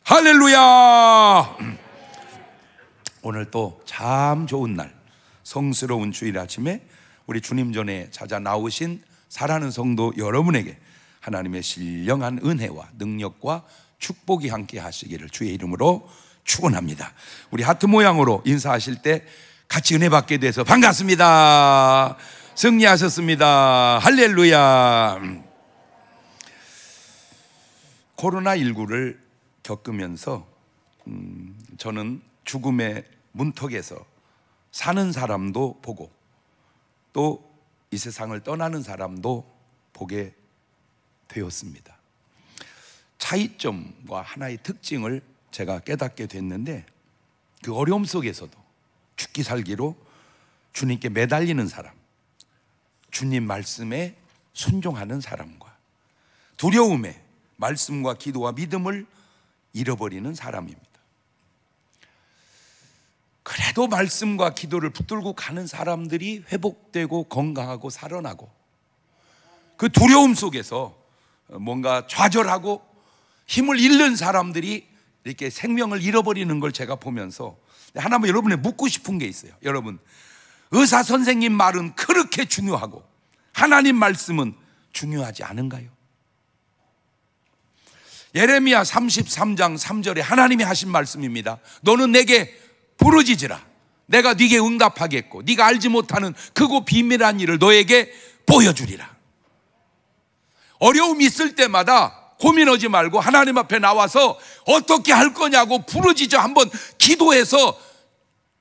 할렐루야. 오늘 또 참 좋은 날, 성스러운 주일 아침에 우리 주님 전에 찾아 나오신 사랑하는 성도 여러분에게 하나님의 신령한 은혜와 능력과 축복이 함께 하시기를 주의 이름으로 축원합니다. 우리 하트 모양으로 인사하실 때 같이 은혜 받게 돼서 반갑습니다. 승리하셨습니다. 할렐루야. 코로나19를 겪으면서 저는 죽음의 문턱에서 사는 사람도 보고 또 이 세상을 떠나는 사람도 보게 되었습니다. 차이점과 하나의 특징을 제가 깨닫게 됐는데, 그 어려움 속에서도 죽기 살기로 주님께 매달리는 사람, 주님 말씀에 순종하는 사람과 두려움에 말씀과 기도와 믿음을 잃어버리는 사람입니다. 그래도 말씀과 기도를 붙들고 가는 사람들이 회복되고 건강하고 살아나고, 그 두려움 속에서 뭔가 좌절하고 힘을 잃는 사람들이 이렇게 생명을 잃어버리는 걸 제가 보면서 하나만 여러분에 묻고 싶은 게 있어요. 여러분, 의사 선생님 말은 그렇게 중요하고 하나님 말씀은 중요하지 않은가요? 예레미야 33장 3절에 하나님이 하신 말씀입니다. 너는 내게 부르짖으라. 내가 네게 응답하겠고 네가 알지 못하는 크고 비밀한 일을 너에게 보여주리라. 어려움이 있을 때마다 고민하지 말고 하나님 앞에 나와서 어떻게 할 거냐고 부르짖어 한번 기도해서,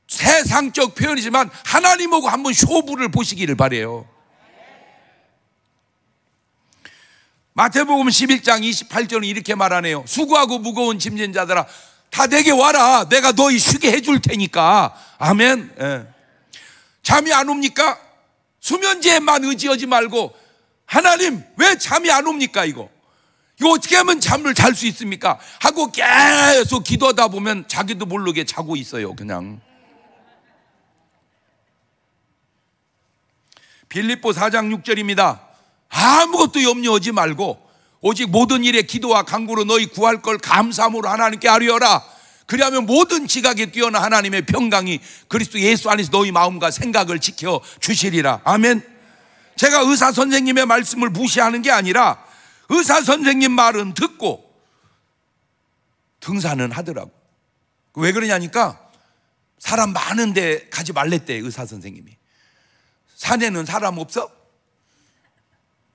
세상적 표현이지만 하나님하고 한번 쇼부를 보시기를 바라요. 마태복음 11장 28절은 이렇게 말하네요. 수고하고 무거운 짐진 자들아 다 내게 와라. 내가 너희 쉬게 해줄 테니까. 아멘. 잠이 안 옵니까? 수면제에만 의지하지 말고 하나님 왜 잠이 안 옵니까? 이거 어떻게 하면 잠을 잘 수 있습니까? 하고 계속 기도하다 보면 자기도 모르게 자고 있어요. 그냥. 빌립보 4장 6절입니다. 아무것도 염려하지 말고 오직 모든 일에 기도와 간구로 너희 구할 걸 감사함으로 하나님께 아뢰어라. 그리하면 모든 지각에 뛰어난 하나님의 평강이 그리스도 예수 안에서 너희 마음과 생각을 지켜 주시리라. 아멘. 제가 의사 선생님의 말씀을 무시하는 게 아니라 의사 선생님 말은 듣고 등산은 하더라고. 왜 그러냐니까 사람 많은데 가지 말랬대. 의사 선생님이. 산에는 사람 없어?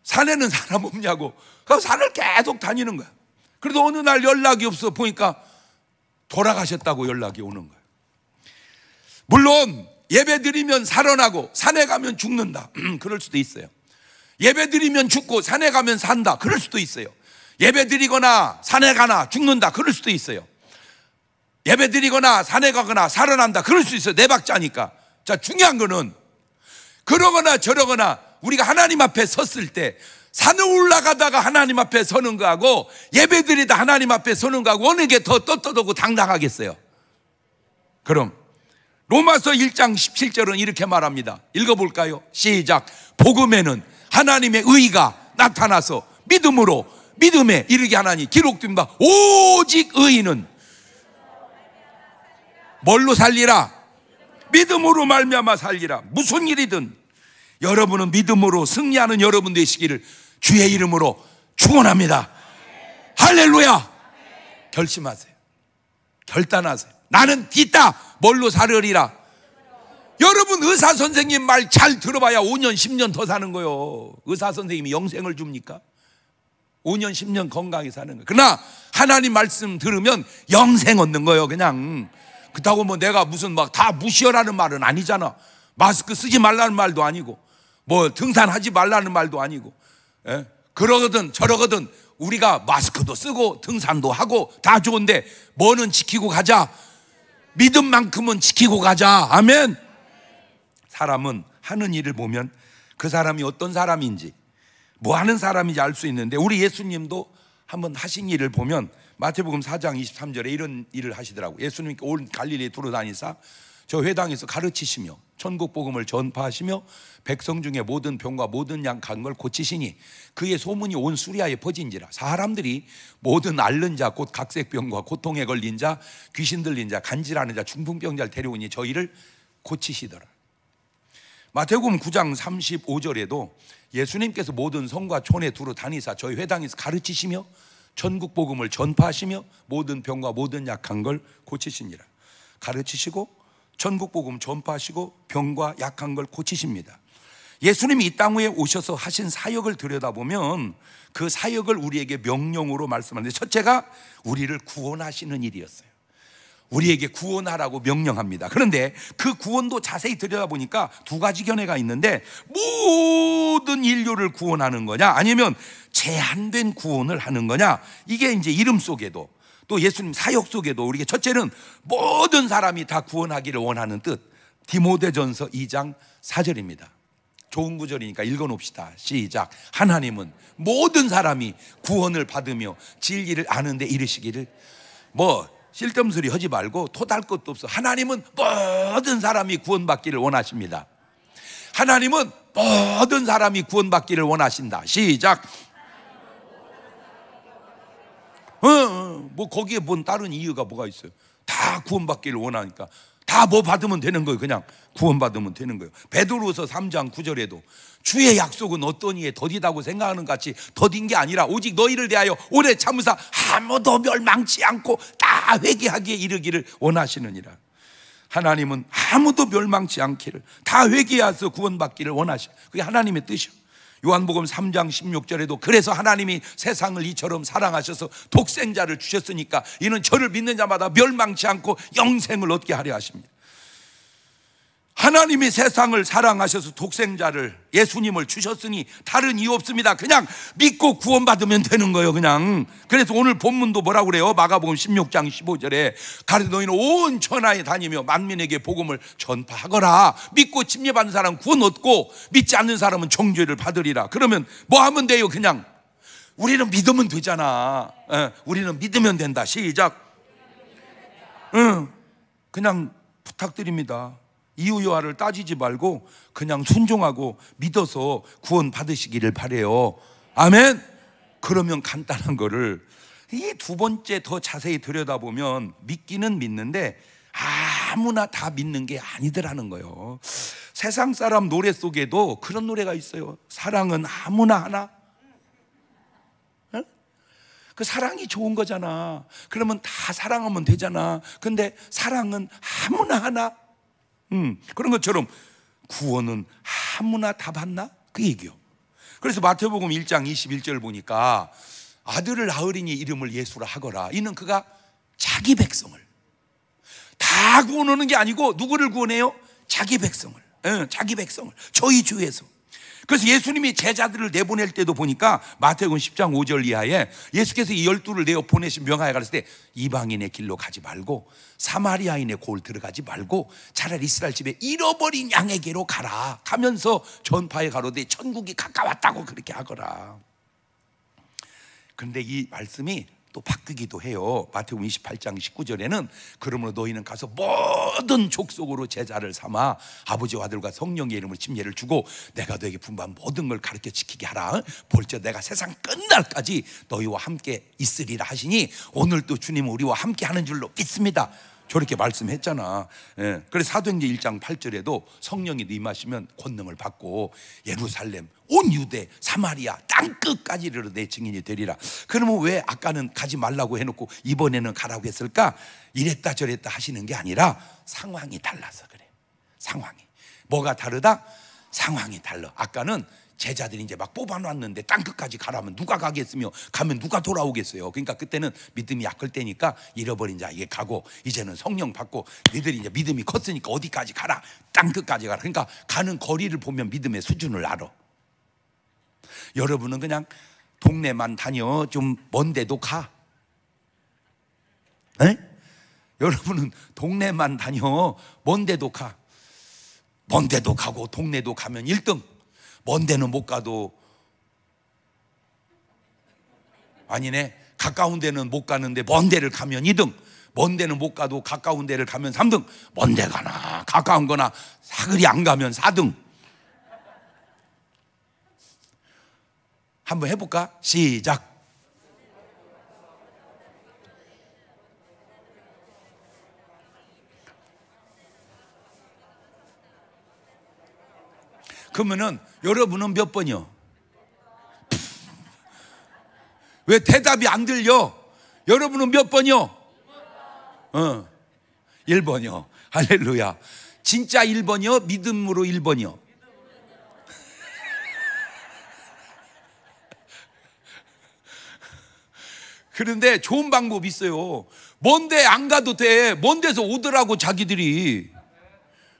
산에는 사람 없냐고. 그 산을 계속 다니는 거야. 그래도 어느 날 연락이 없어 보니까 돌아가셨다고 연락이 오는 거야. 물론 예배 드리면 살아나고 산에 가면 죽는다. 그럴 수도 있어요. 예배 드리면 죽고 산에 가면 산다. 그럴 수도 있어요. 예배 드리거나 산에 가나 죽는다. 그럴 수도 있어요. 예배 드리거나 산에 가거나 살아난다. 그럴 수 있어요. 네 박자니까. 자, 중요한 거는 그러거나 저러거나 우리가 하나님 앞에 섰을 때 산을 올라가다가 하나님 앞에 서는 거하고 예배드리다 하나님 앞에 서는 거하고 어느 게 더 떳떳하고 당당하겠어요? 그럼 로마서 1장 17절은 이렇게 말합니다. 읽어볼까요? 시작. 복음에는 하나님의 의가 나타나서 믿음에 이르게 하나니 기록됩니다. 오직 의인은 뭘로 살리라? 믿음으로 말미암아 살리라. 무슨 일이든 여러분은 믿음으로 승리하는 여러분 되시기를 주의 이름으로 축원합니다. 할렐루야. 결심하세요. 결단하세요. 나는 있다. 뭘로 살으리라? 여러분 의사 선생님 말 잘 들어봐야 5년 10년 더 사는 거요. 의사 선생님이 영생을 줍니까? 5년 10년 건강히 사는 거예요. 그러나 하나님 말씀 들으면 영생 얻는 거예요. 그냥 그렇다고 뭐 내가 무슨 막 다 무시하라는 말은 아니잖아. 마스크 쓰지 말라는 말도 아니고 뭐 등산하지 말라는 말도 아니고, 그러거든 저러거든 우리가 마스크도 쓰고 등산도 하고 다 좋은데 뭐는 지키고 가자. 믿음만큼은 지키고 가자. 아멘. 사람은 하는 일을 보면 그 사람이 어떤 사람인지 뭐 하는 사람인지 알 수 있는데, 우리 예수님도 한번 하신 일을 보면 마태복음 4장 23절에 이런 일을 하시더라고요. 예수님께 온 갈릴리에 돌아다니사 저 회당에서 가르치시며 천국 복음을 전파하시며 백성 중에 모든 병과 모든 약한 걸 고치시니 그의 소문이 온 수리아에 퍼진지라. 사람들이 모든 앓는 자 곧 각색병과 고통에 걸린 자, 귀신 들린 자, 간질하는 자, 중풍병자를 데려오니 저희를 고치시더라. 마태복음 9장 35절에도 예수님께서 모든 성과 촌에 두루 다니사 저희 회당에서 가르치시며 천국 복음을 전파하시며 모든 병과 모든 약한 걸 고치시니라. 가르치시고 천국 복음 전파하시고 병과 약한 걸 고치십니다. 예수님이 이 땅 위에 오셔서 하신 사역을 들여다보면 그 사역을 우리에게 명령으로 말씀하는데, 첫째가 우리를 구원하시는 일이었어요. 우리에게 구원하라고 명령합니다. 그런데 그 구원도 자세히 들여다보니까 두 가지 견해가 있는데, 모든 인류를 구원하는 거냐 아니면 제한된 구원을 하는 거냐, 이게 이제 이름 속에도 또 예수님 사역 속에도 우리에게 첫째는 모든 사람이 다 구원하기를 원하는 뜻, 디모데전서 2장 4절입니다. 좋은 구절이니까 읽어놓읍시다. 시작. 하나님은 모든 사람이 구원을 받으며 진리를 아는 데 이르시기를. 쓸데없는 소리 하지 말고 토달 것도 없어. 하나님은 모든 사람이 구원받기를 원하십니다. 하나님은 모든 사람이 구원받기를 원하신다. 시작. 거기에 뭔 다른 이유가 뭐가 있어요? 다 구원받기를 원하니까 다 뭐 받으면 되는 거예요. 그냥 구원받으면 되는 거예요. 베드로서 3장 9절에도 주의 약속은 어떤 이에 더디다고 생각하는 것 같이 더딘 게 아니라 오직 너희를 대하여 오래 참으사 아무도 멸망치 않고 다 회개하기에 이르기를 원하시느니라. 하나님은 아무도 멸망치 않기를, 다 회개해서 구원받기를 원하시. 그게 하나님의 뜻이요. 요한복음 3장 16절에도 그래서 하나님이 세상을 이처럼 사랑하셔서 독생자를 주셨으니까 이는 저를 믿는 자마다 멸망치 않고 영생을 얻게 하려 하십니다. 하나님이 세상을 사랑하셔서 독생자를, 예수님을 주셨으니 다른 이유 없습니다. 그냥 믿고 구원받으면 되는 거예요. 그냥. 그래서 오늘 본문도 뭐라고 그래요? 마가복음 16장 15절에 가르쳐 너희는 온 천하에 다니며 만민에게 복음을 전파하거라. 믿고 침례받는 사람은 구원 얻고 믿지 않는 사람은 정죄를 받으리라. 그러면 뭐 하면 돼요? 그냥 우리는 믿으면 되잖아. 우리는 믿으면 된다. 시작. 그냥 부탁드립니다. 이유여하를 따지지 말고 그냥 순종하고 믿어서 구원 받으시기를 바래요. 아멘. 그러면 간단한 거를 이 두 번째 더 자세히 들여다보면 믿기는 믿는데 아무나 다 믿는 게 아니더라는 거예요. 세상 사람 노래 속에도 그런 노래가 있어요. 사랑은 아무나 하나. 그 사랑이 좋은 거잖아. 그러면 다 사랑하면 되잖아. 근데 사랑은 아무나 하나. 그런 것처럼 구원은 아무나 다 받나? 그 얘기요. 그래서 마태복음 1장 21절 보니까 아들을 낳으리니 이름을 예수라 하거라. 이는 그가 자기 백성을 다 구원하는 게 아니고 누구를 구원해요? 자기 백성을. 자기 백성을 저희 주에서. 그래서 예수님이 제자들을 내보낼 때도 보니까 마태복음 10장 5절 이하에 예수께서 이 12를 내어 보내신 명하에 가르칠 때 이방인의 길로 가지 말고 사마리아인의 골 들어가지 말고 차라리 이스라엘 집에 잃어버린 양에게로 가라 하면서 전파에 가로되 천국이 가까웠다고 그렇게 하거라. 그런데 이 말씀이 또 바뀌기도 해요. 마태복음 28장 19절에는 그러므로 너희는 가서 모든 족속으로 제자를 삼아 아버지와 아들과 성령의 이름으로 침례를 주고 내가 너에게 분부한 모든 걸 가르쳐 지키게 하라. 볼지어다 내가 세상 끝날까지 너희와 함께 있으리라 하시니 오늘도 주님은 우리와 함께 하는 줄로 믿습니다. 저렇게 말씀했잖아. 그래서 사도행전 1장 8절에도 성령이 임하시면 권능을 받고 예루살렘, 온 유대, 사마리아 땅끝까지를 내 증인이 되리라. 그러면 왜 아까는 가지 말라고 해놓고 이번에는 가라고 했을까? 이랬다 저랬다 하시는 게 아니라 상황이 달라서 그래. 상황이 뭐가 다르다? 상황이 달라. 아까는 제자들이 이제 막 뽑아놨는데 땅끝까지 가라면 누가 가겠으며 가면 누가 돌아오겠어요. 그러니까 그때는 믿음이 약할 때니까 잃어버린 자에게 가고 이제는 성령 받고 너희들이 이제 믿음이 컸으니까 어디까지 가라, 땅끝까지 가라. 그러니까 가는 거리를 보면 믿음의 수준을 알아. 여러분은 그냥 동네만 다녀 좀 먼 데도 가. 여러분은 동네만 다녀 먼 데도 가. 먼 데도 가고 동네도 가면 1등. 먼 데는 못 가도 아니네 가까운 데는 못 가는데 먼 데를 가면 2등, 먼 데는 못 가도 가까운 데를 가면 3등, 먼 데 가나 가까운 거나 사거리 안 가면 4등. 한번 해볼까? 시작. 그러면은 여러분은 몇 번이요? 왜 대답이 안 들려? 여러분은 몇 번이요? 1번이요. 할렐루야. 진짜 1번이요? 믿음으로 1번이요? 그런데 좋은 방법이 있어요. 먼데 안 가도 돼. 먼 데서 오더라고 자기들이.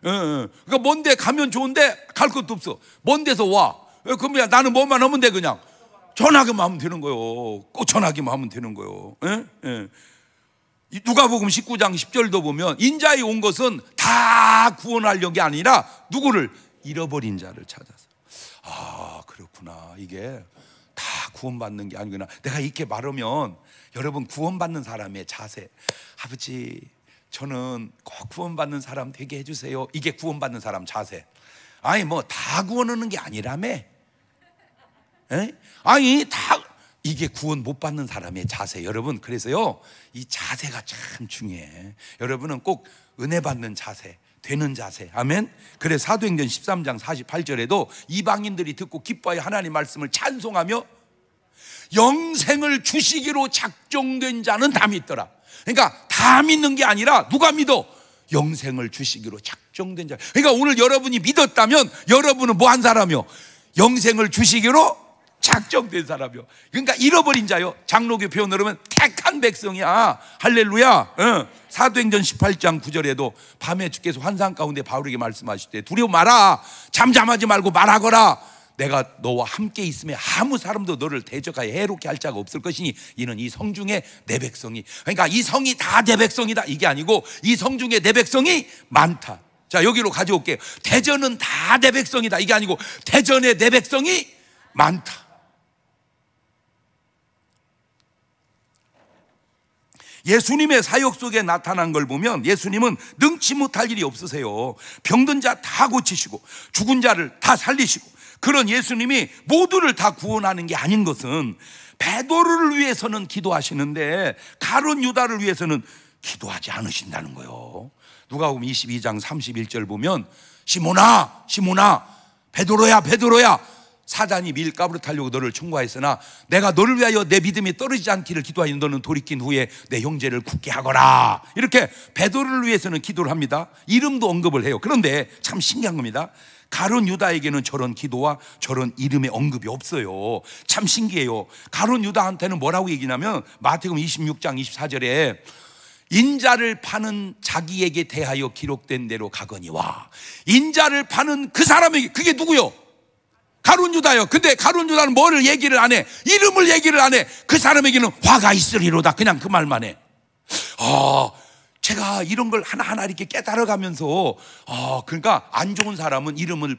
그러니까 먼 데 가면 좋은데 갈 것도 없어. 먼 데서 와. 그러면 나는 뭐만 하면 돼. 그냥 전하기만 하면 되는 거예요. 꼭 전하기만 하면 되는 거예요. 누가복음 19장 10절도 보면 인자에 온 것은 다 구원하려는 게 아니라 누구를? 잃어버린 자를 찾아서. 아, 그렇구나. 이게 다 구원받는 게 아니구나. 내가 이렇게 말하면 여러분 구원받는 사람의 자세, 아버지 저는 꼭 구원받는 사람 되게 해주세요. 이게 구원받는 사람 자세. 아니 뭐 다 구원하는 게 아니라며. 아니 다 이게 구원 못 받는 사람의 자세. 여러분 그래서요 이 자세가 참 중요해. 여러분은 꼭 은혜 받는 자세, 되는 자세. 아멘. 그래 사도행전 13장 48절에도 이방인들이 듣고 기뻐하여 하나님 말씀을 찬송하며 영생을 주시기로 작정된 자는 다 믿더라. 그러니까 다 믿는 게 아니라 누가 믿어? 영생을 주시기로 작정된 자. 그러니까 오늘 여러분이 믿었다면 여러분은 뭐 한 사람이요? 영생을 주시기로 작정된 사람이요. 그러니까 잃어버린 자요. 장로교 표현으로 하면 택한 백성이야. 할렐루야. 사도행전 18장 9절에도 밤에 주께서 환상 가운데 바울에게 말씀하실 때 두려워 마라. 잠잠하지 말고 말하거라. 내가 너와 함께 있으면 아무 사람도 너를 대적하여 해롭게 할 자가 없을 것이니 이는 이 성 중에 내 백성이, 그러니까 이 성이 다 내 백성이다 이게 아니고 이 성 중에 내 백성이 많다. 자 여기로 가져올게요. 대전은 다 내 백성이다 이게 아니고 대전에 내 백성이 많다. 예수님의 사역 속에 나타난 걸 보면 예수님은 능치 못할 일이 없으세요. 병든 자 다 고치시고 죽은 자를 다 살리시고, 그런 예수님이 모두를 다 구원하는 게 아닌 것은 베드로를 위해서는 기도하시는데 가룟 유다를 위해서는 기도하지 않으신다는 거예요. 누가복음 22장 31절 보면 시몬아 시몬아 베드로야 베드로야 사단이 밀가부를 타려고 너를 청구하였으나 내가 너를 위하여 내 믿음이 떨어지지 않기를 기도하여 너는 돌이킨 후에 내 형제를 굳게 하거라. 이렇게 베드로를 위해서는 기도를 합니다. 이름도 언급을 해요. 그런데 참 신기한 겁니다. 가룟 유다에게는 저런 기도와 저런 이름의 언급이 없어요. 참 신기해요. 가룟 유다한테는 뭐라고 얘기냐면 마태복음 26장 24절에 인자를 파는 자기에게 대하여 기록된 대로 가거니와, 인자를 파는 그 사람에게, 그게 누구요? 가룟 유다요. 근데 가룟 유다는 뭐를 얘기를 안 해? 이름을 얘기를 안 해. 그 사람에게는 화가 있으리로다. 그냥 그 말만 해. 제가 이런 걸 하나하나 이렇게 깨달아가면서 그러니까 안 좋은 사람은 이름을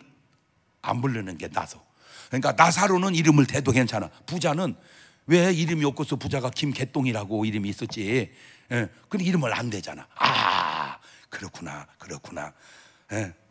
안 부르는 게 나서, 그러니까 나사로는 이름을 대도 괜찮아. 부자는 왜 이름이 없고서 부자가 김개똥이라고 이름이 있었지. 근데 이름을 안 대잖아. 그렇구나 그렇구나.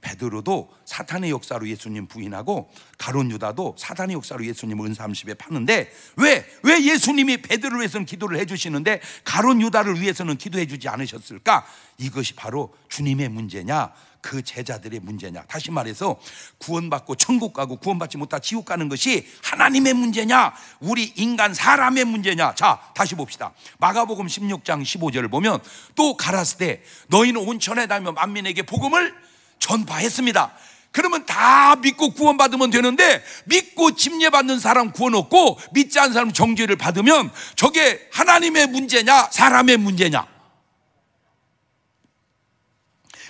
베드로도 사탄의 역사로 예수님 부인하고 가룟 유다도 사탄의 역사로 예수님을 은삼십에 파는데 왜 예수님이 베드로를 위해서는 기도를 해주시는데 가룟 유다를 위해서는 기도해 주지 않으셨을까? 이것이 바로 주님의 문제냐 그 제자들의 문제냐. 다시 말해서 구원받고 천국 가고 구원받지 못하 지옥 가는 것이 하나님의 문제냐 우리 인간 사람의 문제냐. 자 다시 봅시다. 마가복음 16장 15절을 보면 또 가라사대 너희는 온천에 다니며 만민에게 복음을 전파했습니다. 그러면 다 믿고 구원받으면 되는데 믿고 침례받는 사람 구원 얻고 믿지 않는 사람 정죄를 받으면 저게 하나님의 문제냐 사람의 문제냐?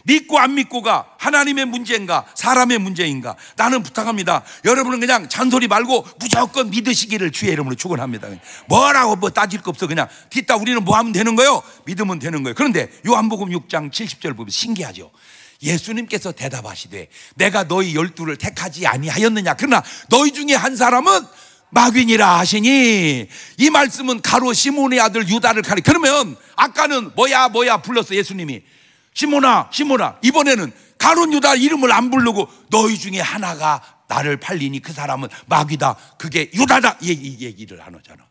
믿고 안 믿고가 하나님의 문제인가 사람의 문제인가? 나는 부탁합니다. 여러분은 그냥 잔소리 말고 무조건 믿으시기를 주의 이름으로 축원합니다. 뭐라고 뭐 따질 거 없어. 그냥 뒷다 우리는 뭐 하면 되는 거예요? 믿으면 되는 거예요. 그런데 요한복음 6장 70절 보면 신기하죠. 예수님께서 대답하시되 내가 너희 12를 택하지 아니하였느냐. 그러나 너희 중에 한 사람은 마귀니라 하시니, 이 말씀은 가로 시몬의 아들 유다를 가리. 그러면 아까는 뭐야 불렀어 예수님이. 시몬아 시몬아. 이번에는 가룟 유다 이름을 안 부르고 너희 중에 하나가 나를 팔리니 그 사람은 마귀다, 그게 유다다, 이 얘기를 하잖아.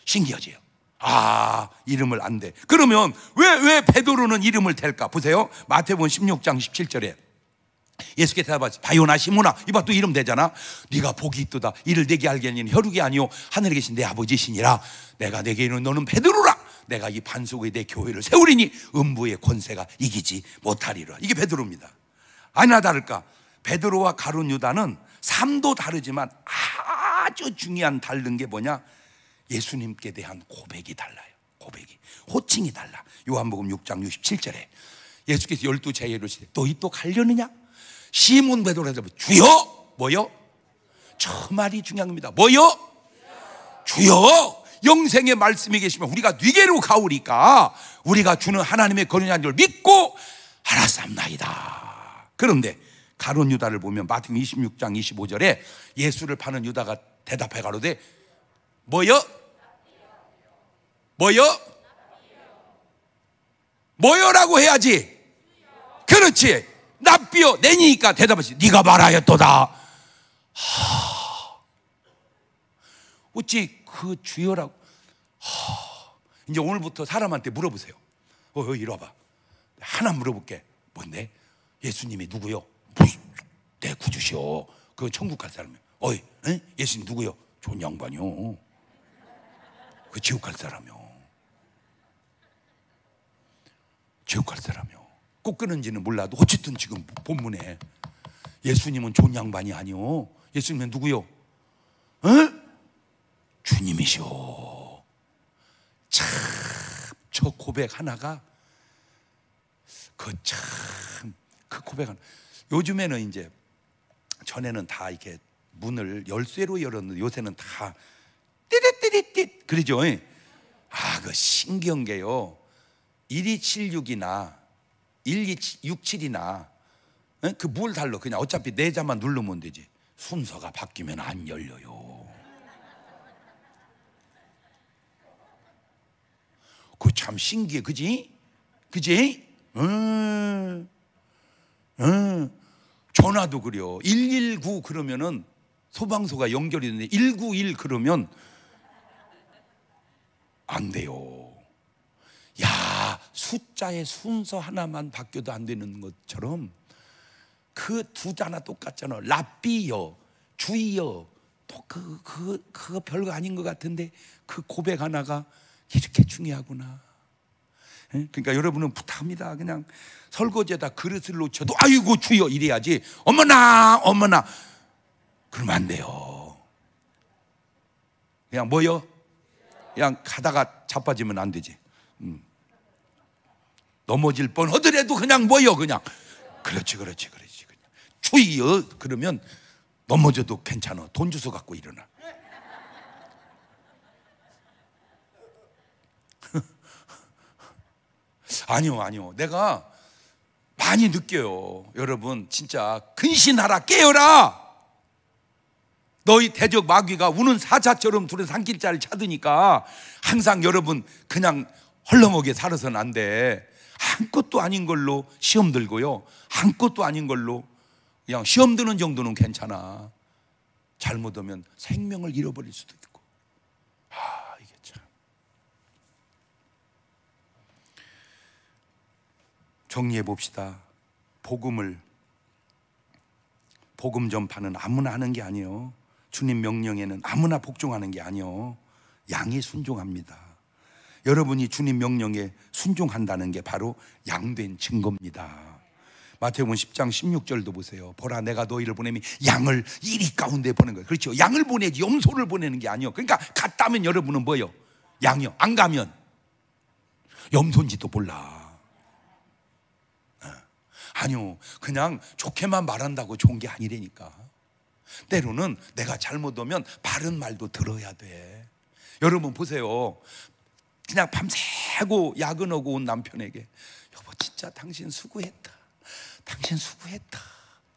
신기하지요? 아, 이름을 안 대. 그러면 왜 베드로는 이름을 댈까? 보세요. 마태복음 16장 17절에 예수께서 대답하시되 바요나 시몬아, 이봐 또 이름 대잖아. 네가 복이 있도다. 이를 내게 알게 하는 이는 혈육이 아니요 하늘에 계신 내 아버지시니라. 내가 내게 이르는 너는 베드로라. 내가 이 반석에 내 교회를 세우리니 음부의 권세가 이기지 못하리라. 이게 베드로입니다. 아니나 다를까, 베드로와 가룟 유다는 삶도 다르지만 아주 중요한 다른 게 뭐냐? 예수님께 대한 고백이 달라요. 고백이, 호칭이 달라. 요한복음 6장 67절에 예수께서 12제자에게 이르시되 너희 또 가려느냐? 시몬 베드로가 대답하되 주여. 뭐요? 저 말이 중요한 겁니다. 뭐요? 주여. 영생의 말씀이 계시면 우리가 네게로 가오리까 우리가 주는 하나님의 거룩한 줄 믿고 알았사옵나이다. 그런데 가룟 유다를 보면 마태복음 26장 25절에 예수를 파는 유다가 대답해 가로되 뭐요? 뭐요? 뭐요라고 해야지. 그렇지. 납비요 내니까 대답하시. 네가 말하였도다. 어찌 그 주여라고. 이제 오늘부터 사람한테 물어보세요. 이리 와봐. 하나 물어볼게. 뭔데? 예수님이 누구요? 내 구주시오. 그거 천국 갈 사람이요. 어이, 에? 예수님 누구요? 좋은 양반이요. 그 지옥 갈 사람이요. 지옥 갈 사람이요. 꼭 그런지는 몰라도 어쨌든 지금 본문에 예수님은 좋은 양반이 아니요. 예수님은 누구요? 에? 주님이시오. 참, 저 고백 하나가 그 고백 하나. 요즘에는 이제 전에는 다 이렇게 문을 열쇠로 열었는데 요새는 다 띠릿띠릿띠 그러죠. 아, 그 신기한 게요. 1276이나 1267이나 그 뭘 달러. 그냥 어차피 네 자만 누르면 되지. 순서가 바뀌면 안 열려요. 그 참 신기해. 그지? 그지? 전화도 그래요. 119 그러면은 소방서가 연결이 되는데 191 그러면 안 돼요. 야, 숫자의 순서 하나만 바뀌어도 안 되는 것처럼 그 두 자나 똑같잖아. 랍비여, 주여, 또 그거 별거 아닌 것 같은데 그 고백 하나가 이렇게 중요하구나. 그러니까 여러분은 부탁합니다. 그냥 설거지에다 그릇을 놓쳐도 아이고 주여 이래야지. 어머나 어머나 그러면 안 돼요. 그냥 뭐요? 그냥 가다가 자빠지면 안 되지. 넘어질 뻔 하더라도 그냥 뭐요? 그냥 그렇지. 그냥 주여 그러면 넘어져도 괜찮아. 돈 주워 갖고 일어나. 아니요. 내가 많이 느껴요. 여러분 진짜 근신하라, 깨어라. 너희 대적 마귀가 우는 사자처럼 둘은 산길자를 찾으니까 항상 여러분 그냥 헐렁하게 살아서는 안 돼. 한 것도 아닌 걸로 시험 들고요, 한 것도 아닌 걸로 그냥 시험 드는 정도는 괜찮아. 잘못하면 생명을 잃어버릴 수도 있고. 이게 참. 정리해 봅시다. 복음 전파는 아무나 하는 게 아니에요. 주님 명령에는 아무나 복종하는 게 아니에요. 양이 순종합니다. 여러분이 주님 명령에 순종한다는 게 바로 양된 증거입니다. 마태복음 10장 16절도 보세요. 보라 내가 너희를 보내면 양을 이리 가운데 보낸 거예요. 그렇죠. 양을 보내지 염소를 보내는 게 아니에요. 그러니까 갔다면 여러분은 뭐예요? 양이요. 안 가면 염소인지도 몰라. 아니요, 그냥 좋게만 말한다고 좋은 게 아니라니까. 때로는 내가 잘못하면 바른 말도 들어야 돼. 여러분 보세요. 그냥 밤새고 야근하고 온 남편에게 여보 진짜 당신 수고했다.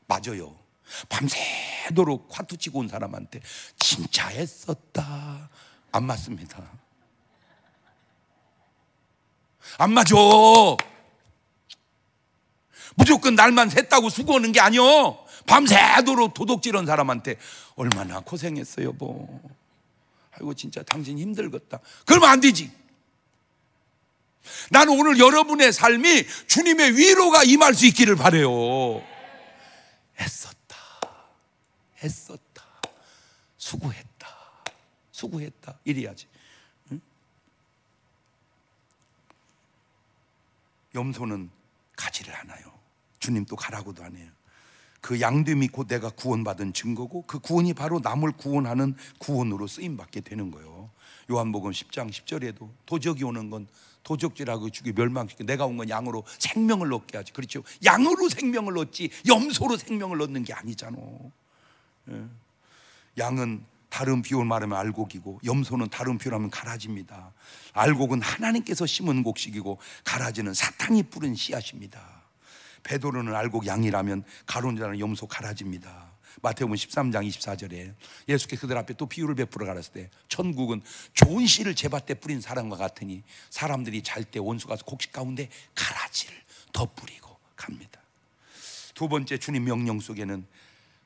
맞아요. 밤새 밤새도록 화투 치고 온 사람한테 진짜 애썼다 안 맞습니다. 안 맞아. 무조건 날만 샜다고 수고하는 게 아니요. 밤새도록 도둑질한 사람한테 얼마나 고생했어 여보, 아이고 진짜 당신 힘들겠다, 그러면 안 되지. 나는 오늘 여러분의 삶이 주님의 위로가 임할 수 있기를 바라요. 애썼다, 애썼다, 수고했다, 수고했다 이래야지. 응? 염소는 가지를 않아요. 주님 또 가라고도 안 해요. 그 양됨이 곧 내가 구원받은 증거고, 그 구원이 바로 남을 구원하는 구원으로 쓰임받게 되는 거예요. 요한복음 10장 10절에도 도적이 오는 건 도적질하고 죽이 멸망시키고 내가 온 건 양으로 생명을 얻게 하지. 그렇죠? 양으로 생명을 얻지 염소로 생명을 얻는 게 아니잖아. 예. 양은 다른 비유로 말하면 알곡이고, 염소는 다른 비유로 하면 가라지입니다. 알곡은 하나님께서 심은 곡식이고, 가라지는 사탄이 뿌린 씨앗입니다. 베드로는 알곡 양이라면 가론자는 염소 가라지입니다. 마태복음 13장 24절에 예수께서 그들 앞에 또 비유를 베풀어 가라사대 때, 천국은 좋은 씨를 제밭에 뿌린 사람과 같으니 사람들이 잘 때 원수 가서 곡식 가운데 가라지를 더 뿌리고 갑니다. 두 번째 주님 명령 속에는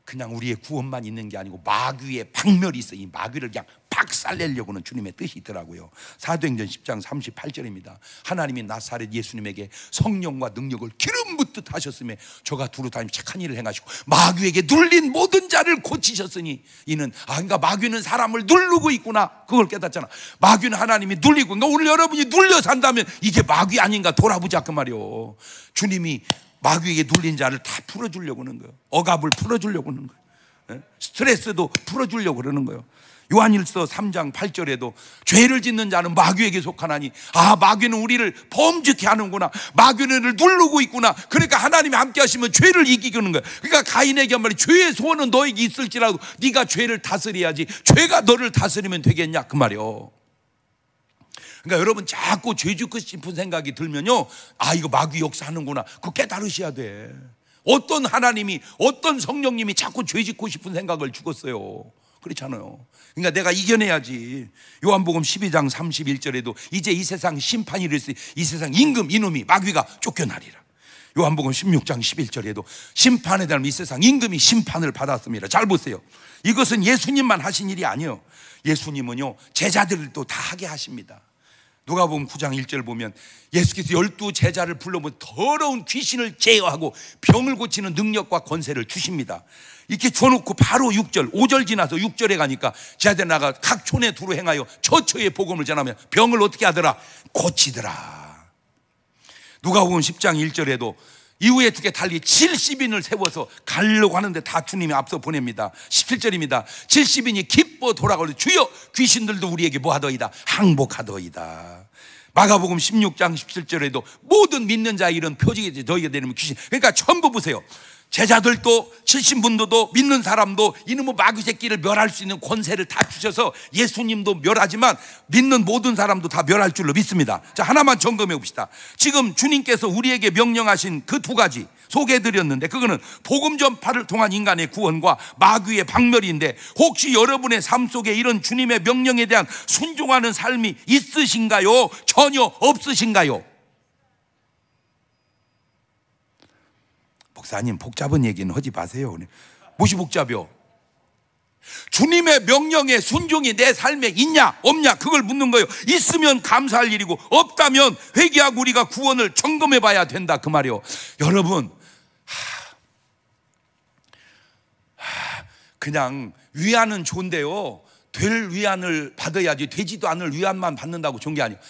그냥 우리의 구원만 있는 게 아니고 마귀의 박멸이 있어. 이 마귀를 그냥 박살내려고 하는 주님의 뜻이 있더라고요. 사도행전 10장 38절입니다. 하나님이 나사렛 예수님에게 성령과 능력을 기름 붓듯 하셨으며 저가 두루 다니며 착한 일을 행하시고 마귀에게 눌린 모든 자를 고치셨으니 이는 그러니까 마귀는 사람을 누르고 있구나, 그걸 깨닫잖아. 마귀는 하나님이 눌리고, 그러니까 오늘 여러분이 눌려 산다면 이게 마귀 아닌가 돌아보자 그 말이요. 주님이 마귀에게 눌린 자를 다 풀어주려고 하는 거예요. 억압을 풀어주려고 하는 거예요. 스트레스도 풀어주려고 그러는 거예요. 요한일서 3장 8절에도 죄를 짓는 자는 마귀에게 속하나니, 마귀는 우리를 범죄케 하는구나, 마귀는 우리를 누르고 있구나. 그러니까 하나님이 함께 하시면 죄를 이기는 거예요. 그러니까 가인에게 한 말이, 죄의 소원은 너에게 있을지라도 네가 죄를 다스려야지 죄가 너를 다스리면 되겠냐 그 말이요. 그러니까 여러분 자꾸 죄 짓고 싶은 생각이 들면요, 이거 마귀 역사하는구나, 그거 깨달으셔야 돼. 어떤 하나님이, 어떤 성령님이 자꾸 죄 짓고 싶은 생각을 주었어요. 그렇잖아요. 그러니까 내가 이겨내야지. 요한복음 12장 31절에도 이제 이 세상 심판이 이르시 이 세상 임금 이놈이 마귀가 쫓겨나리라. 요한복음 16장 11절에도 심판에 대한 이 세상 임금이 심판을 받았습니다. 잘 보세요. 이것은 예수님만 하신 일이 아니에요. 예수님은요 제자들도 다 하게 하십니다. 누가복음 9장 1절 보면 예수께서 12 제자를 불러보면 더러운 귀신을 제어하고 병을 고치는 능력과 권세를 주십니다. 이렇게 줘놓고 바로 6절, 5절 지나서 6절에 가니까 제자들 나가 각 촌에 두루 행하여 처처에 복음을 전하면 병을 어떻게 하더라? 고치더라. 누가복음 10장 1절에도 이후에 두개 달리 70인을 세워서 가려고 하는데 다 주님이 앞서 보냅니다. 17절입니다. 70인이 기뻐 돌아가고 주여 귀신들도 우리에게 뭐하더이다? 항복하더이다. 마가복음 16장 17절에도 모든 믿는 자의 이런 표징이 너희가 되는 귀신. 그러니까 전부 보세요. 제자들도 70분도 믿는 사람도 이놈의 마귀 새끼를 멸할 수 있는 권세를 다 주셔서 예수님도 멸하지만 믿는 모든 사람도 다 멸할 줄로 믿습니다. 자, 하나만 점검해 봅시다. 지금 주님께서 우리에게 명령하신 그 두 가지 소개해 드렸는데, 그거는 복음 전파를 통한 인간의 구원과 마귀의 박멸인데, 혹시 여러분의 삶 속에 이런 주님의 명령에 대한 순종하는 삶이 있으신가요? 전혀 없으신가요? 목사님 복잡한 얘기는 하지 마세요. 무엇이 복잡해요? 주님의 명령에 순종이 내 삶에 있냐 없냐 그걸 묻는 거예요. 있으면 감사할 일이고 없다면 회개하고 우리가 구원을 점검해 봐야 된다 그 말이에요. 여러분 그냥 위안은 좋은데요, 될 위안을 받아야지 되지도 않을 위안만 받는다고 좋은 게 아니에요.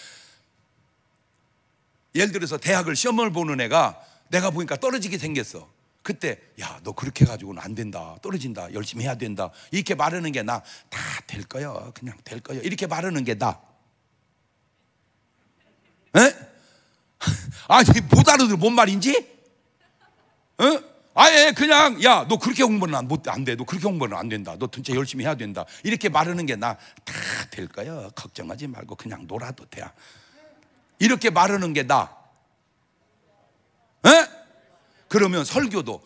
예를 들어서 대학을 시험을 보는 애가 내가 보니까 떨어지게 생겼어. 그때 야, 너 그렇게 해가지고는 안 된다, 떨어진다, 열심히 해야 된다 이렇게 말하는 게 나. 다 될 거야, 그냥 될 거야 이렇게 말하는 게 나. 에? 아니 못 알아들어 뭔 말인지? 에? 아예 그냥 야, 너 그렇게 공부는 안 돼, 너 그렇게 공부는 안 된다, 너 진짜 열심히 해야 된다 이렇게 말하는 게 나. 다 될 거야, 걱정하지 말고 그냥 놀아도 돼 이렇게 말하는 게 나. 에? 그러면 설교도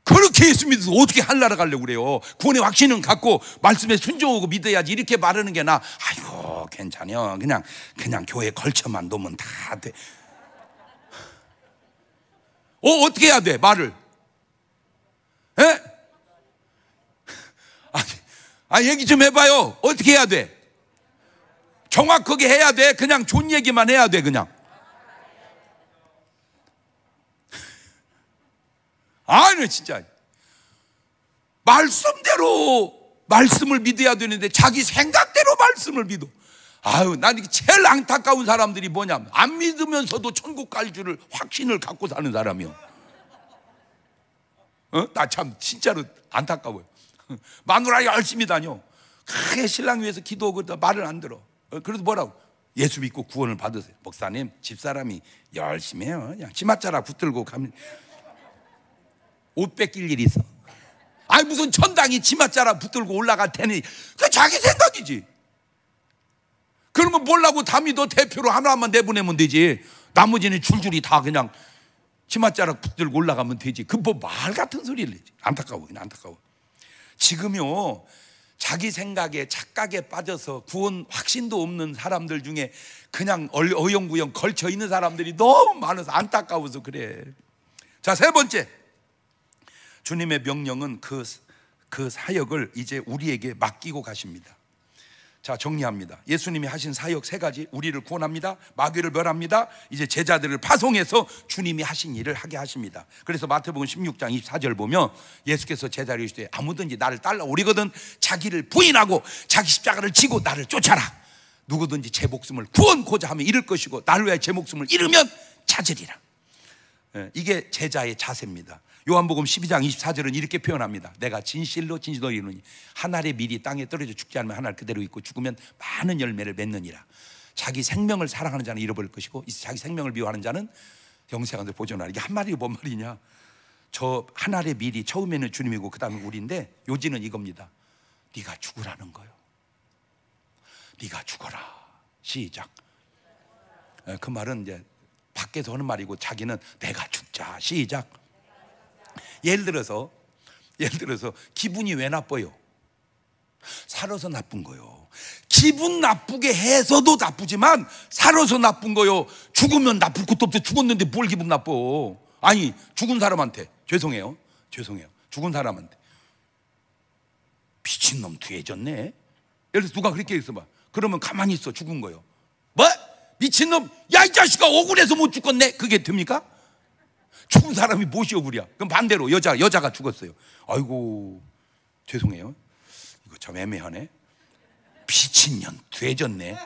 그렇게 예수 믿어서 어떻게 하늘나라 가려고 그래요? 구원의 확신은 갖고 말씀에 순종하고 믿어야지. 이렇게 말하는 게 나. 아이고 괜찮아요. 그냥 교회 걸쳐만 놓으면 다 돼. 어떻게 해야 돼? 말을. 에? 얘기 좀 해봐요. 어떻게 해야 돼? 정확하게 해야 돼? 그냥 좋은 얘기만 해야 돼? 그냥? 아니 진짜 말씀대로 말씀을 믿어야 되는데 자기 생각대로 말씀을 믿어. 아유, 난 이게 제일 안타까운 사람들이 뭐냐면 안 믿으면서도 천국 갈 줄을 확신을 갖고 사는 사람이요. 나 참 진짜로 안타까워요. 마누라 열심히 다녀. 크게 신랑 위해서 기도하고 말을 안 들어. 그래도 뭐라고? 예수 믿고 구원을 받으세요. 목사님, 집사람이 열심히 해요. 그냥 치맛자락 붙들고 가면 옷 뺏길 일이 있어? 아니 무슨 천당이 치맛자락 붙들고 올라갈 테니 그 자기 생각이지. 그러면 뭐라고 다 믿어? 대표로 하나만 내보내면 되지. 나머지는 줄줄이 다 그냥 치맛자락 붙들고 올라가면 되지. 그 뭐 말 같은 소리를 내지. 안타까워, 그냥 안타까워. 지금요 자기 생각에 착각에 빠져서 구원 확신도 없는 사람들 중에 그냥 어영부영 걸쳐 있는 사람들이 너무 많아서 안타까워서 그래. 자, 세 번째, 주님의 명령은 그 사역을 이제 우리에게 맡기고 가십니다. 자, 정리합니다. 예수님이 하신 사역 세 가지. 우리를 구원합니다, 마귀를 멸합니다, 이제 제자들을 파송해서 주님이 하신 일을 하게 하십니다. 그래서 마태복음 16장 24절 보면 예수께서 제자를 이르시되 아무든지 나를 따라오리거든 자기를 부인하고 자기 십자가를 지고 나를 쫓아라. 누구든지 제 목숨을 구원코자 하면 잃을 것이고 나를 위하여 제 목숨을 잃으면 찾으리라. 이게 제자의 자세입니다. 요한복음 12장 24절은 이렇게 표현합니다. 내가 진실로 진실로 이르노니 한 알의 밀이 땅에 떨어져 죽지 않으면 한 알 그대로 있고 죽으면 많은 열매를 맺느니라. 자기 생명을 사랑하는 자는 잃어버릴 것이고 자기 생명을 미워하는 자는 영생을 보존하라. 이게 한 말이 뭔 말이냐? 저 한 알의 밀이 처음에는 주님이고 그 다음에 우리인데 요지는 이겁니다. 네가 죽으라는 거예요. 네가 죽어라. 시작. 그 말은 이제 밖에서 하는 말이고 자기는 내가 죽자. 시작. 예를 들어서 기분이 왜 나빠요? 살아서 나쁜 거요. 기분 나쁘게 해서도 나쁘지만 살아서 나쁜 거요. 죽으면 나쁠 것도 없어. 죽었는데 뭘 기분 나빠? 아니 죽은 사람한테 죄송해요. 죽은 사람한테 미친놈 뒤해졌네. 예를 들어서 누가 그렇게 했어봐. 그러면 가만히 있어. 죽은 거요. 뭐? 미친놈, 야 이 자식아 억울해서 못 죽겠네. 그게 됩니까? 죽은 사람이 무엇이 억울이야? 그럼 반대로 여자가 죽었어요. 아이고 죄송해요. 이거 참 애매하네. 미친년 되졌네.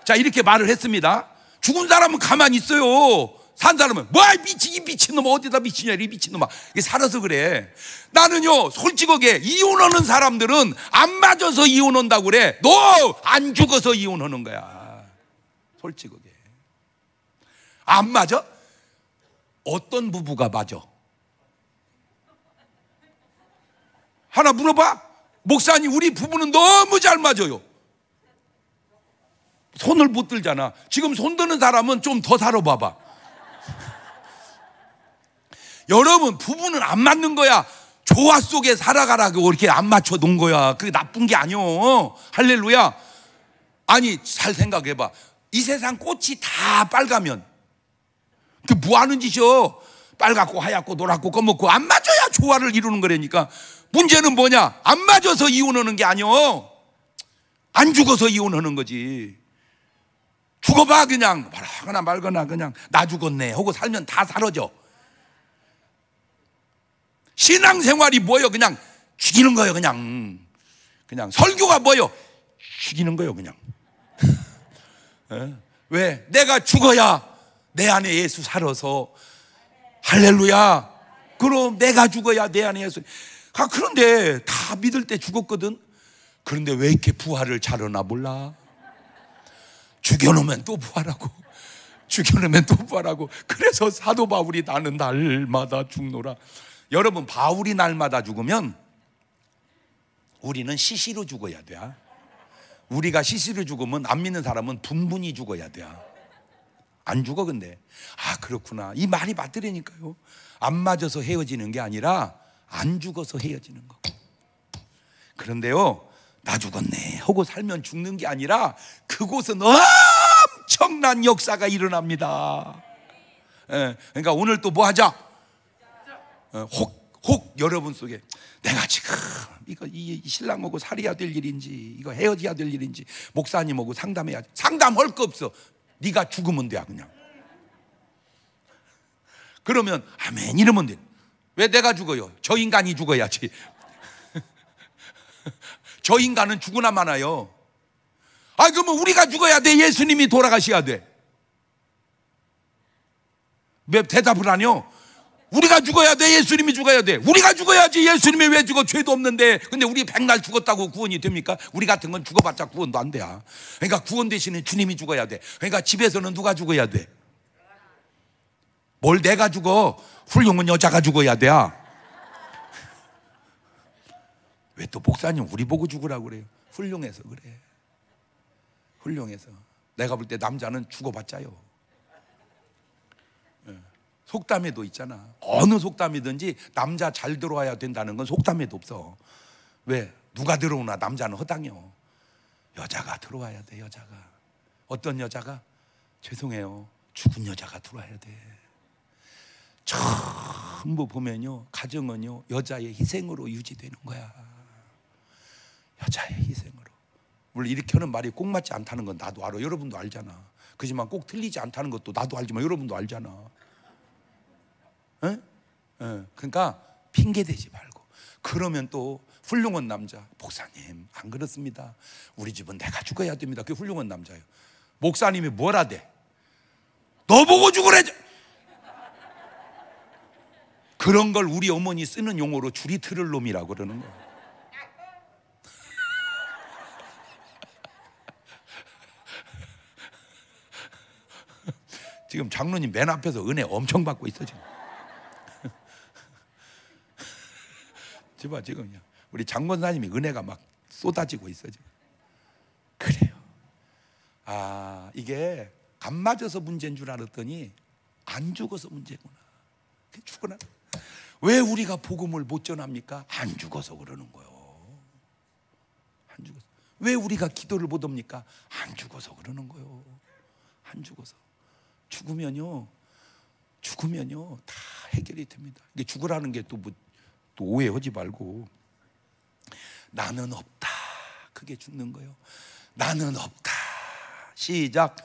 자, 이렇게 말을 했습니다. 죽은 사람은 가만히 있어요. 산 사람은 뭐야 이 미친놈 어디다 미치냐 이 미친놈아. 이게 살아서 그래. 나는요 솔직하게 이혼하는 사람들은 안 맞아서 이혼한다고 그래. 너 안 죽어서 이혼하는 거야. 솔직하게. 안 맞아? 어떤 부부가 맞아? 하나 물어봐. 목사님 우리 부부는 너무 잘 맞아요. 손을 못 들잖아. 지금 손 드는 사람은 좀 더 살아봐봐. 여러분 부부는 안 맞는 거야. 조화 속에 살아가라고 이렇게 안 맞춰 놓은 거야. 그게 나쁜 게 아니오. 할렐루야. 아니 잘 생각해봐. 이 세상 꽃이 다 빨가면 그 뭐 하는 짓이요? 빨갛고 하얗고 노랗고 검었고 안 맞아야 조화를 이루는 거라니까. 문제는 뭐냐? 안 맞아서 이혼하는 게 아니요. 안 죽어서 이혼하는 거지. 죽어봐 그냥 말하거나 말거나 그냥 나 죽었네 하고 살면 다 사라져. 신앙생활이 뭐예요? 그냥 죽이는 거예요. 그냥 설교가 뭐예요? 죽이는 거예요. 그냥. 왜? 내가 죽어야 내 안에 예수 살아서. 할렐루야. 그럼 내가 죽어야 내 안에 예수. 그런데 다 믿을 때 죽었거든. 그런데 왜 이렇게 부활을 잘하나 몰라. 죽여놓으면 또 부활하고 죽여놓으면 또 부활하고. 그래서 사도 바울이 나는 날마다 죽노라. 여러분 바울이 날마다 죽으면 우리는 시시로 죽어야 돼. 우리가 시시로 죽으면 안 믿는 사람은 분분히 죽어야 돼. 안 죽어. 근데 그렇구나 이 말이 맞더라니까요. 안 맞아서 헤어지는 게 아니라 안 죽어서 헤어지는 거고. 그런데요, 나 죽었네 하고 살면 죽는 게 아니라 그곳은 엄청난 역사가 일어납니다. 그러니까 오늘 또 뭐 하자? 혹 여러분 속에 내가 지금 이 신랑하고 살아야 될 일인지, 이거 헤어져야 될 일인지 목사님하고 상담해야지. 상담할 거 없어. 네가 죽으면 돼 그냥. 그러면 아멘 이러면 돼. 왜 내가 죽어요? 저 인간이 죽어야지. 저 인간은 죽으나 마나요. 그러면 우리가 죽어야 돼? 예수님이 돌아가셔야 돼? 왜 대답을 안 해요? 우리가 죽어야 돼? 예수님이 죽어야 돼? 우리가 죽어야지. 예수님이 왜 죽어? 죄도 없는데. 근데 우리 백날 죽었다고 구원이 됩니까? 우리 같은 건 죽어봤자 구원도 안 돼. 그러니까 구원 대신에 주님이 죽어야 돼. 그러니까 집에서는 누가 죽어야 돼? 뭘 내가 죽어? 훌륭한 여자가 죽어야 돼. 왜 또 목사님 우리 보고 죽으라고 그래요? 훌륭해서 그래. 훌륭해서. 내가 볼 때 남자는 죽어봤자요. 속담에도 있잖아. 어느 속담이든지 남자 잘 들어와야 된다는 건 속담에도 없어. 왜? 누가 들어오나 남자는 허당이요. 여자가 들어와야 돼. 여자가. 어떤 여자가? 죄송해요, 죽은 여자가 들어와야 돼. 전부 보면요, 가정은요 여자의 희생으로 유지되는 거야. 여자의 희생으로. 물론 이렇게 하는 말이 꼭 맞지 않다는 건 나도 알아. 여러분도 알잖아. 그지만 꼭 틀리지 않다는 것도 나도 알지만 여러분도 알잖아. 그러니까 핑계대지 말고. 그러면 또 훌륭한 남자, 목사님 안 그렇습니다. 우리 집은 내가 죽어야 됩니다. 그게 훌륭한 남자예요. 목사님이 뭐라 돼? 너 보고 죽으래. 그런 걸 우리 어머니 쓰는 용어로 줄이 틀을 놈이라고 그러는 거예요. 지금 장로님 맨 앞에서 은혜 엄청 받고 있어 지금. 지금 우리 장권사님이 은혜가 막 쏟아지고 있어 지금. 그래요. 이게 안 맞아서 문제인 줄 알았더니 안 죽어서 문제구나. 죽거나. 왜 우리가 복음을 못 전합니까? 안 죽어서 그러는 거예요. 안 죽어서. 왜 우리가 기도를 못 합니까? 안 죽어서 그러는 거예요. 안 죽어서. 죽으면요 다 해결이 됩니다. 이게 죽으라는 게 또 또 오해하지 말고, 나는 없다, 그게 죽는 거예요. 나는 없다. 시작.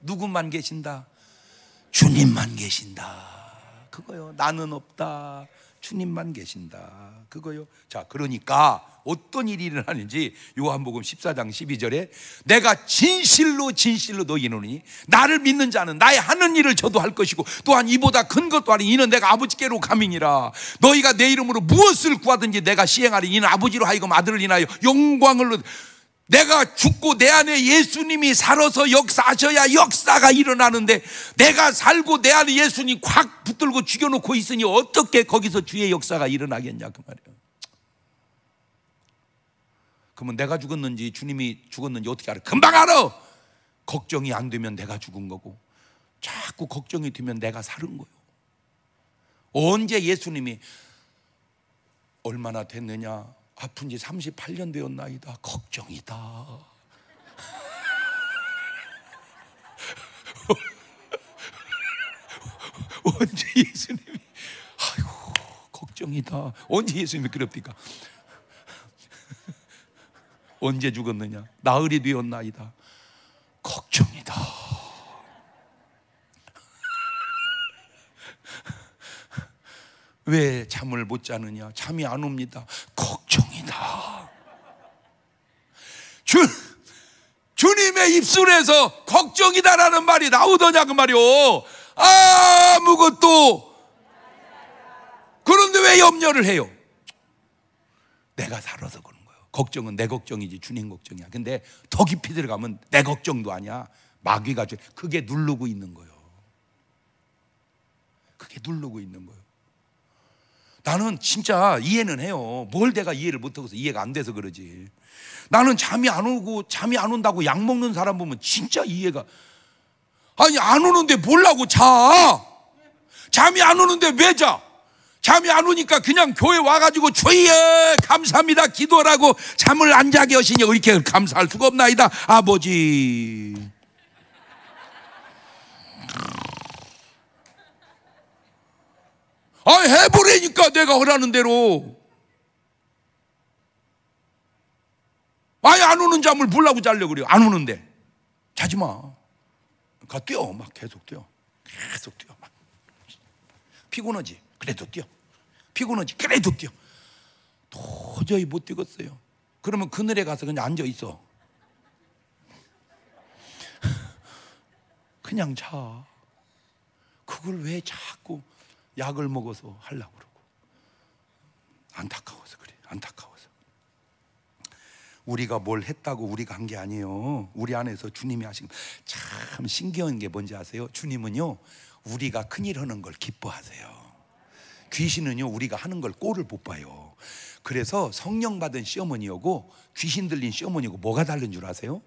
누구만 계신다? 주님만 계신다. 그거요. 나는 없다, 주님만 계신다. 그거요. 자, 그러니까 어떤 일이 일어나는지 요한복음 14장 12절에 내가 진실로 너희에게 이르노니 나를 믿는 자는 나의 하는 일을 저도 할 것이고 또한 이보다 큰 것도 하니 이는 내가 아버지께로 감이니라. 너희가 내 이름으로 무엇을 구하든지 내가 시행하리. 이는 아버지로 하여금 아들을 인하여 영광을. 내가 죽고 내 안에 예수님이 살아서 역사하셔야 역사가 일어나는데, 내가 살고 내 안에 예수님 콱 붙들고 죽여놓고 있으니 어떻게 거기서 주의 역사가 일어나겠냐 그 말이에요. 그러면 내가 죽었는지 주님이 죽었는지 어떻게 알아? 금방 알아. 걱정이 안 되면 내가 죽은 거고, 자꾸 걱정이 되면 내가 살은 거예요. 언제 예수님이 얼마나 됐느냐? 아픈 지 38년 되었나이다. 걱정이다. 언제 예수님이 아이고 걱정이다. 언제 예수님이 그럽니까? 언제 죽었느냐? 나흘이 되었나이다. 걱정이다. 왜 잠을 못 자느냐? 잠이 안 옵니다. 걱정이다. 주님의 입술에서 걱정이다라는 말이 나오더냐 그 말이요. 아무것도. 그런데 왜 염려를 해요? 내가 살아서 그런 거예요. 걱정은 내 걱정이지 주님 걱정이야. 근데 더 깊이 들어가면 내 걱정도 아니야. 마귀가 그게 누르고 있는 거예요. 그게 누르고 있는 거예요. 나는 진짜 이해는 해요. 뭘 내가 이해를 못하고서 이해가 안 돼서 그러지. 나는 잠이 안 온다고 약 먹는 사람 보면 진짜 이해가. 아니 안 오는데 뭘 하고 자? 잠이 안 오는데 왜 자? 잠이 안 오니까 그냥 교회 와가지고 주여 감사합니다 기도하라고 잠을 안 자게 하시니 이렇게 감사할 수가 없나이다 아버지. 해보라니까 내가 하라는 대로. 아예 안 오는 잠을 몰라고 자려고 그래요. 안 오는데 자지 마. 가 뛰어. 막 계속 뛰어. 계속 뛰어. 막 피곤하지? 그래도 뛰어. 피곤하지? 그래도 뛰어. 도저히 못 뛰겠어요. 그러면 그늘에 가서 그냥 앉아 있어. 그냥 자. 그걸 왜 자꾸 약을 먹어서 하려고 그러고. 안타까워서 그래. 안타까워서. 우리가 뭘 했다고 우리가 한 게 아니에요. 우리 안에서 주님이 하신 참 신기한 게 뭔지 아세요? 주님은요 우리가 큰일 하는 걸 기뻐하세요. 귀신은요 우리가 하는 걸 꼴을 못 봐요. 그래서 성령 받은 시어머니하고 귀신 들린 시어머니하고 뭐가 다른 줄 아세요?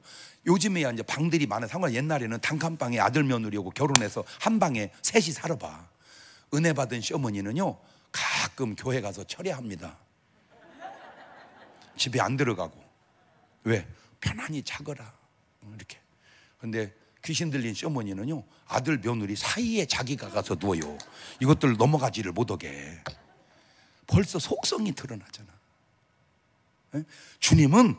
요즘에야 이제 방들이 많아. 상관 옛날에는 단칸방에 아들 며느리하고 결혼해서 한 방에 셋이 살아봐. 은혜 받은 시어머니는요 가끔 교회 가서 철야합니다. 집에 안 들어가고. 왜? 편안히 자거라 이렇게. 근데 귀신 들린 시어머니는요 아들 며느리 사이에 자기가 가서 누워요. 이것들 넘어가지를 못하게. 벌써 속성이 드러나잖아. 주님은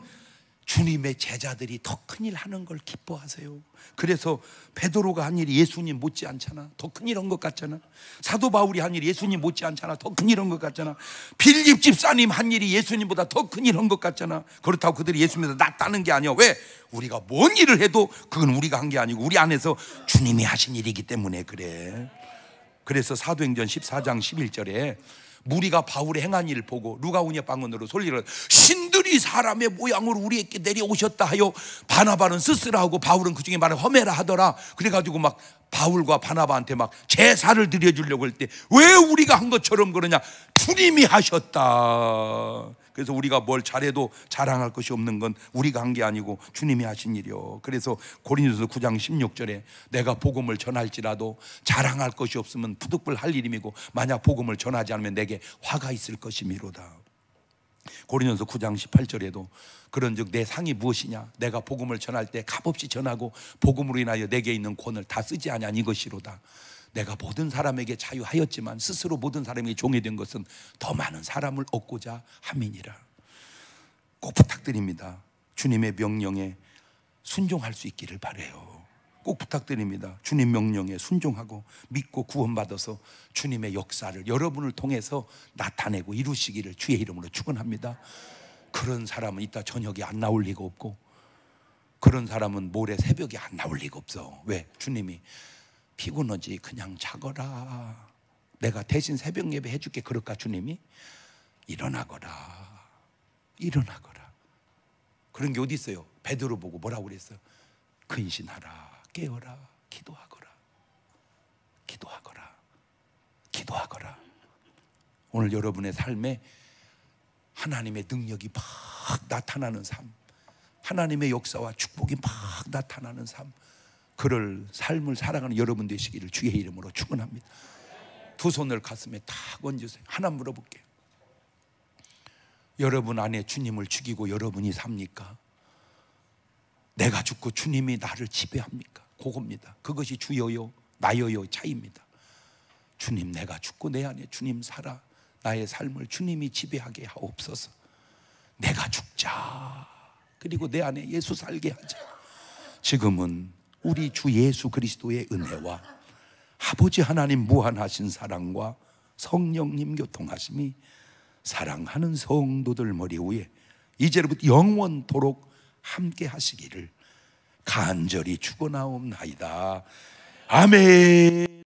주님의 제자들이 더 큰일 하는 걸 기뻐하세요. 그래서 베드로가 한 일이 예수님 못지 않잖아. 더 큰일 한 것 같잖아. 사도 바울이 한 일이 예수님 못지 않잖아. 더 큰일 한 것 같잖아. 빌립 집사님 한 일이 예수님보다 더 큰일 한 것 같잖아. 그렇다고 그들이 예수님보다 낫다는 게 아니야. 왜? 우리가 뭔 일을 해도 그건 우리가 한 게 아니고 우리 안에서 주님이 하신 일이기 때문에 그래. 그래서 사도행전 14장 11절에 무리가 바울의 행한 일을 보고 루가오니아 방언으로 소리를 신들이 사람의 모양으로 우리에게 내려오셨다 하여 바나바는 스스라하고 바울은 그 중에 말을 험해라 하더라. 그래가지고 막 바울과 바나바한테 막 제사를 드려주려고 할 때 왜 우리가 한 것처럼 그러냐? 주님이 하셨다. 그래서 우리가 뭘 잘해도 자랑할 것이 없는 건 우리가 한 게 아니고 주님이 하신 일이요. 그래서 고린도서 9장 16절에 내가 복음을 전할지라도 자랑할 것이 없으면 부득불할 일임이고 만약 복음을 전하지 않으면 내게 화가 있을 것이미로다. 고린도서 9장 18절에도 그런즉 내 상이 무엇이냐? 내가 복음을 전할 때 값없이 전하고 복음으로 인하여 내게 있는 권을 다 쓰지 아니한 이것이로다. 내가 모든 사람에게 자유하였지만 스스로 모든 사람에게 종이 된 것은 더 많은 사람을 얻고자 함이니라. 꼭 부탁드립니다. 주님의 명령에 순종할 수 있기를 바라요. 꼭 부탁드립니다. 주님 명령에 순종하고 믿고 구원받아서 주님의 역사를 여러분을 통해서 나타내고 이루시기를 주의 이름으로 축원합니다. 그런 사람은 이따 저녁에 안 나올 리가 없고 그런 사람은 모레 새벽에 안 나올 리가 없어. 왜? 주님이 피곤하지 그냥 자거라. 내가 대신 새벽 예배 해줄게. 그럴까 주님이? 일어나거라. 일어나거라. 그런 게 어디 있어요? 베드로 보고 뭐라고 그랬어요? 근신하라. 깨어라. 기도하거라. 기도하거라. 기도하거라. 오늘 여러분의 삶에 하나님의 능력이 막 나타나는 삶, 하나님의 역사와 축복이 막 나타나는 삶, 그럴 삶을 살아가는 여러분 되시기를 주의 이름으로 축원합니다. 두 손을 가슴에 딱 얹으세요. 하나 물어볼게요. 여러분 안에 주님을 죽이고 여러분이 삽니까? 내가 죽고 주님이 나를 지배합니까? 그겁니다. 그것이 주여요 나여요 차이입니다. 주님 내가 죽고 내 안에 주님 살아 나의 삶을 주님이 지배하게 하옵소서. 내가 죽자. 그리고 내 안에 예수 살게 하자. 지금은 우리 주 예수 그리스도의 은혜와 아버지 하나님 무한하신 사랑과 성령님 교통하심이 사랑하는 성도들 머리 위에 이제부터 영원토록 함께 하시기를 간절히 축원하옵나이다. 아멘.